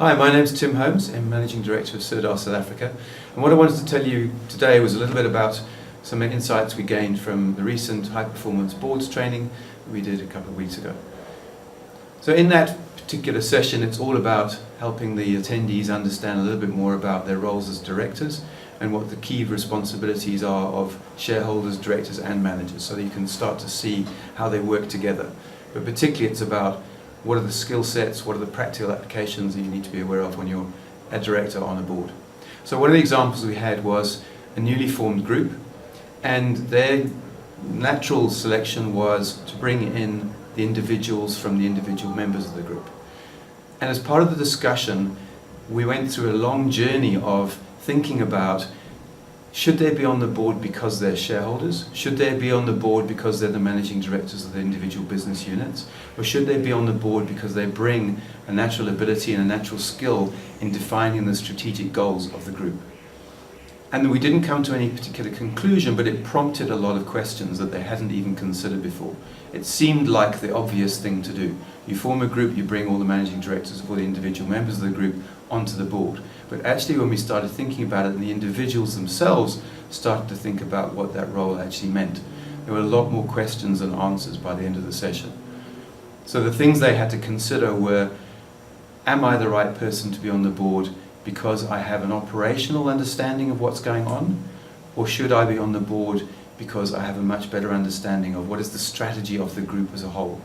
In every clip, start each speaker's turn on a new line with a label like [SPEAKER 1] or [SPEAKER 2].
[SPEAKER 1] Hi, my name's Tim Holmes. I'm Managing Director of Sirdar South Africa. And what I wanted to tell you today was a little bit about some insights we gained from the recent high performance boards training that we did a couple of weeks ago. So in that particular session, it's all about helping the attendees understand a little bit more about their roles as directors and what the key responsibilities are of shareholders, directors and managers, so that you can start to see how they work together. But particularly it's about what are the skill sets, what are the practical applications that you need to be aware of when you're a director on a board. So one of the examples we had was a newly formed group, and their natural selection was to bring in the individuals from the individual members of the group. And as part of the discussion, we went through a long journey of thinking about, should they be on the board because they're shareholders? Should they be on the board because they're the managing directors of the individual business units? Or should they be on the board because they bring a natural ability and a natural skill in defining the strategic goals of the group? And we didn't come to any particular conclusion, but it prompted a lot of questions that they hadn't even considered before. It seemed like the obvious thing to do. You form a group, you bring all the managing directors of all the individual members of the group onto the board. But actually when we started thinking about it, and the individuals themselves started to think about what that role actually meant, there were a lot more questions than answers by the end of the session. So the things they had to consider were, am I the right person to be on the board because I have an operational understanding of what's going on? Or should I be on the board because I have a much better understanding of what is the strategy of the group as a whole?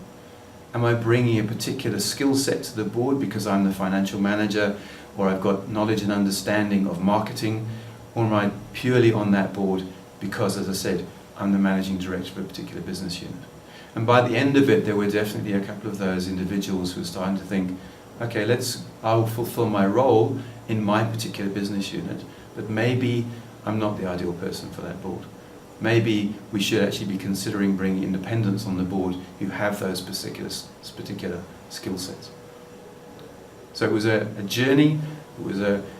[SPEAKER 1] Am I bringing a particular skill set to the board because I'm the financial manager, or I've got knowledge and understanding of marketing, or am I purely on that board because, as I said, I'm the managing director of a particular business unit? And by the end of it, there were definitely a couple of those individuals who were starting to think, okay, I'll fulfill my role in my particular business unit, but maybe I'm not the ideal person for that board. Maybe we should actually be considering bringing independents on the board who have those particular skill sets. So it was a journey,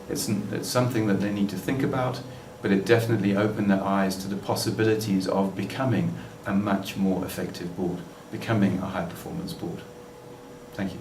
[SPEAKER 1] it's something that they need to think about, but it definitely opened their eyes to the possibilities of becoming a much more effective board, becoming a high performance board. Thank you.